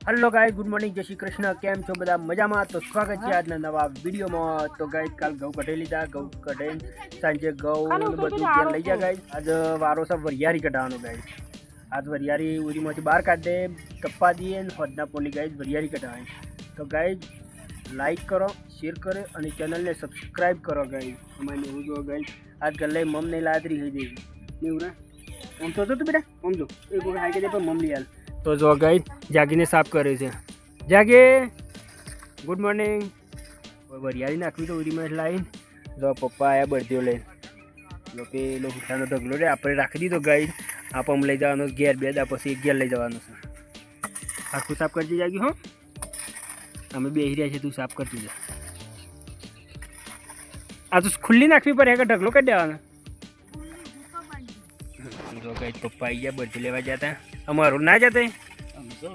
Hello guys, good morning, जय श्री कृष्ण। केम छो बधा मजामा? तो स्वागत है आज नवा वीडियो में। तो गाइस काल घઉં कढे लीधा, घઉં कढे सांजे घઉં બધું ઘેર લઈ જા गाइस। आज वारो सब वरियारी कढावनो गाइस। आज वरियारी उरीमांथी बहार काढ दे, कप्पा दिए ने होदना पोली गाइस वरियारी कढावे। तो गाइस लाइक करो, शेर करो और चैनल ने सब्सक्राइब करो गाइस। हमारे हो जो गाइस आज गले मम नहीं लादरी है जी नीवरा हम तो बेटा हम जो एक हाई के दे पर मम लिया। तो जो गाइस जागीने साफ करे છે। જાગે ગુડ મોર્નિંગ। વરિયાળી નાખવી તો ઉરીમાં લાઈન જો પપ્પા આયા બળદ્યો લઈને જો પેલો ઉઠાનો ઢગલો રે આપણે રાખી દીધો ગાઈસ। આપ અમે લઈ જવાનો ઘેર બેદા પછી ઘેર લઈ જવાનો છે। આખું સાફ કરજી જાગી હો, અમે બેહી રહ્યા છે, તું સાફ કરતી જા। આ તો ખુલ્લી નાખવી પડે કે ઢગલો કરી દેવાનો? જો ગાઈસ પપ્પા આયા બળદી લેવા જતા, અમારું ના જતે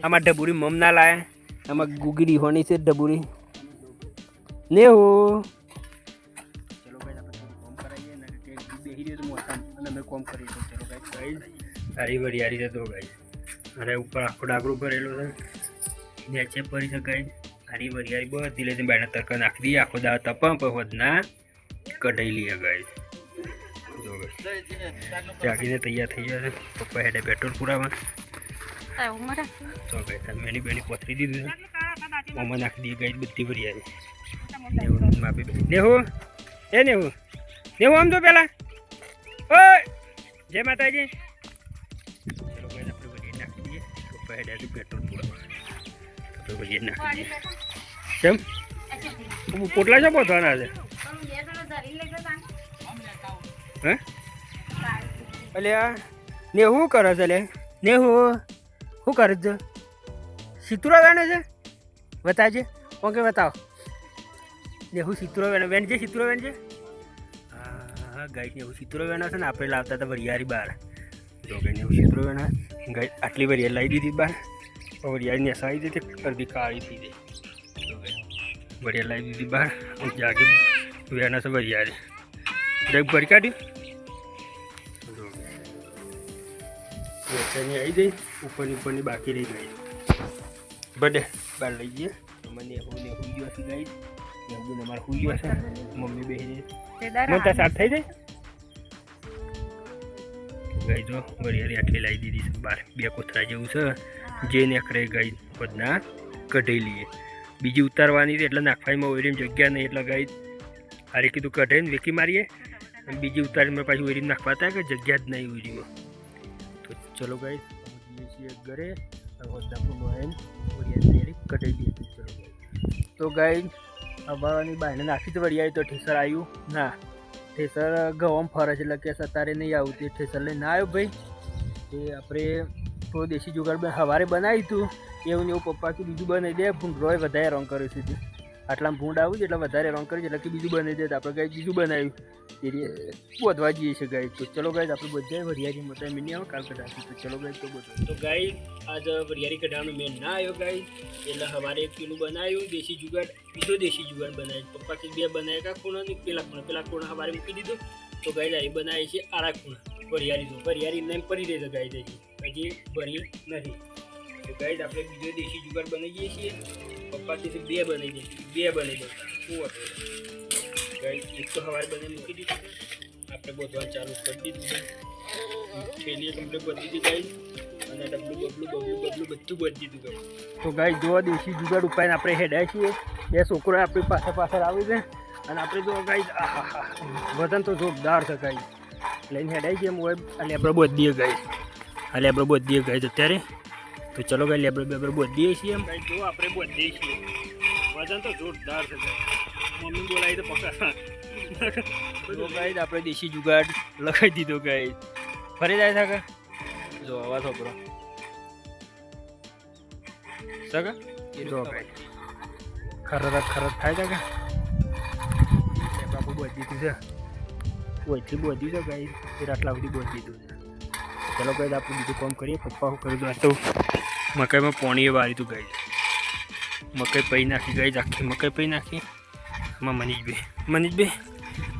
आमा डबूरी मम ना लाए, आमा गुगरी होनी से डबूरी ने हो। चलो गाइस अपन कॉम कराइए ना के बेही रे तो मोटम અને મે કોમ કરી તો ચલો ગાइस સારી વરિયારી છે। તો ગાइस અરે ઉપર આખો ડાગરો ભરેલો છે, નીચે પડી છે ગાइस। સારી વરિયારી બધી લઈને બાયના તરકા નાખી દી, આખો દા તપા પર હોદના કઢાઈ લીએ ગાइस। જો ગાइस જાગીને તૈયાર થઈ ગયા છે, પપ્પા હેડે પેટ્રોલ પુરાવા। तो गाइस मैंने बेनी पथरी दी थी मम्मा नाख दी गाइस बत्ती वरियारी मापे नेहू ए नेहू नेहू हम तो पहला ओए जय माताजी। चलो गाइस अपने वरियारी नाख दिए, पप्पा हेड है पेट्रोल पूरा तो वरियारी नाख दिए। केम वो पोटला जो पोथवाना है हैं अले नेहू करे છે લે नेहू શું કરે છે? સિતુરો વેણે છે? બતાજે ઓકે બતાવો નેહુ સિતુરો વેણ છે, સિતુરો વેણ છે। હા ગાઈસ નેહુ સિતુરો વેણા છે ને આપણે લાવતા હતા વરિયારી બહાર। જો કે નેહુ સિતુરો વેણા ગાઈસ આટલી વરિયારી લાવી દીધી બહાર, વરિયારી ને સાઈ દીધી અડધી કાળી થઈ ગઈ। જો કે વરિયારી લાવી દીધી બહાર, જાગે વેણા છે વરિયારી જગ ભરી કાઢી। आई गई ऊपर बाकी रही गई बड़े बार लीजिए। तो मैंने हुई गई नेहू हमारा हुई गया है, मम्मी बेही मनता साफ થઈ જાય ગઈ। જો વરિયારી આટલી લાવી દીધી છે બહાર, બે કોથરા જેવું છે જે નીકળે ગઈ બધના કઢાઈ લઈએ। બીજી ઉતારવાની એટલે નાખવામાં ઓરીમ જગ્યા નહીં એટલે ગઈ હારી કીધું કઢાઈને વેકી મારીએ, બીજી ઉતારીને પાછી ઓરીમ નાખવા હતા કે જગ્યા જ નહીં ઓરીમાં। तो चलो गाइस घरे कटाई दिए। चलो तो गाइस हवानी बहने नाखी तो वरियारी तो ठेसर आयु ना, ठेसर घઉં फरे છે એટલે કે સતારે નહીં આવું તે ठेसर લઈને ના આવ્યો ભાઈ। તે આપણે થોડું દેશી જુગાડ સવારે બનાવી હતું એવું ને એવું પપ્પા કે બીજું બનાવી દે, ભૂંડરોય વધારે રોંગ કર્યું છે। આટલામાં ભૂંડ આવું એટલે વધારે રોંગ કર્યું એટલે કે બીજું બનાવી દે, આપણે ગાય બીજું બનાવ્યું એ બોધવા જઈએ છીએ ગાય। તો ચલો ગાય આપણે બધા વરિયારી મોટા મિની આવો કાલ કઢાવી। તો ચલો ગાય તો બધું તો ગાય આજ વરિયારી કઢાવવાનો મેં ના આવ્યો ગાય એટલે સવારે એક પેલું બનાવ્યું દેશી જુગાડ, બીજો દેશી જુગાડ બનાવ્યું। પપ્પા કે બે બનાવ્યા કા ખૂણા ને પેલા ખૂણા સવારે મૂકી દીધું। તો ગાય આ બનાવી છે આરા ખૂણા વરિયારી, તો વરિયારી નહીં પડી રહે છે ગાય હજી ભરી નથી। તો ગાય આપણે બીજો દેશી જુગાડ બનાવીએ છીએ। પપ્પા કે બે બનાવી દે, બે બનાવી દે શું गाइस एक तो हमारे बने मूकी दी आपने बोधवान चालू कर दी थैली कंप्लीट कर दी गाइस અને ડબલું બધું બધી દીધું ગાઈસ। તો ગાઈસ જો દેશી જુગાડ ઉપાઈને આપણે હેડ્યા છીએ, બે છોકરા આપણી પાછળ આવી છે અને આપણે જો ગાઈસ આહા વજન તો જોરદાર છે ગાઈસ લઈને હેડ્યા છીએ। અને આપણે બોધીએ ગાઈસ, હાલે આપણે બોધીએ ગાઈસ અત્યારે। તો ચલો ગાઈસ આપણે બોધીએ છીએ ગાઈસ, જો આપણે બોધીએ છીએ વજન તો જોરદાર છે ગાઈસ। मम्मी बोलाई तो पक्का तो गाइस આપણે દેશી જુગાડ લગાવી દીધો ગાઈસ, ફરી જાય છે જો આવા છોકરો સગા જો ગાઈસ ખરત થાય છે કે બાપુ બોધી દીધું છે, ઓઈથી બોધી છે ગાઈસ ફિર આટલા સુધી બોધી દીધું છે। ચલો ગાઈસ આપણે બીજું કામ કરીએ। પપ્પા શું કર્યું તો મકાઈમાં પાણી વાળી હતું ગાઈસ, મકાઈ પઈ નાખી ગાઈસ, આખી મકાઈ પઈ નાખી। મનીષભાઈ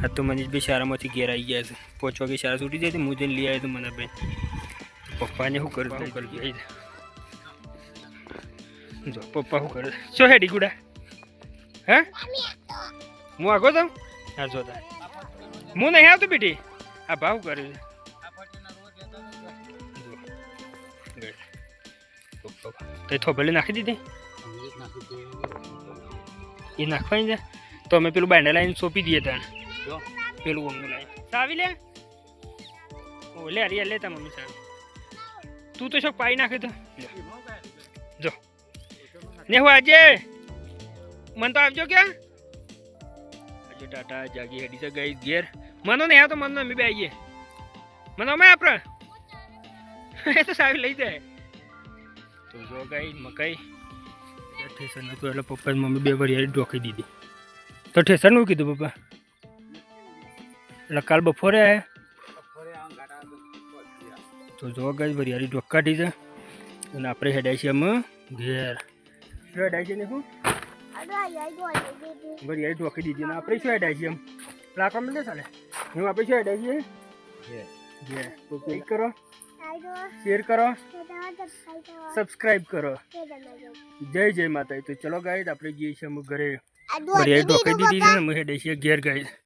આ તો મનીષભાઈ શાળામાંથી ઘેર આવી ગયા છે, 5 વાગે શાળા છૂટી જાય તો હું જઈને લઈ આવ્યો તો મને ભાઈ। પપ્પાને શું કરું જો પપ્પા શું કરે શું હેડી ગુડા હે હું આગો જાઉં હા જો તા હું નહીં આવતો બેટી આ ભાવ કરે છે થોભલે નાખી દીધી એ નાખવાની છે તો અમે પેલું બાંડા લાઈન સોંપી દઈએ ત્યાં પેલું અમને લાઈન સાવી લે ઓ લે અરે લેતા મમ્મી સાવી તું તો શું પાઈ નાખે તો જો ને હું આજે મન તો આવજો ક્યાં આજે ટાટા જાગી હેડી છે ગઈ ઘેર મનો નહીં આવતો મનો અમે બે આવીએ મનો અમે આપણે એ તો સાવી લઈ જાય તો જો ગઈ મકાઈ ઠેસર નતું એટલે પપ્પા મમ્મી બે વરિયાળી ઢોકી દીધી તો ઠેસરનું કીધું પપ્પા એટલે કાલ બપોરે તો જો ગઈ વરિયાળી ઢોક કાઢી છે અને આપણે હેડાય છે અમે ઘેર શું હેડાય છે ને શું વરિયાળી ઢોકી દીધી ને આપણે શું હેડાય છે એમ લાકડા મળે ચાલે હું આપણે શું હેડાય છીએ ઘેર તો ક્લિક કરો શેર કરો સબસ્ક્રાઇબ કરો જય જય માતા તો ચલો ગાઈડ આપણે જઈએ છીએ અમે ઘરે વરિયાળી ઢોકી દીધી છે ને અમે હેડાય છીએ ઘેર ગાઈડ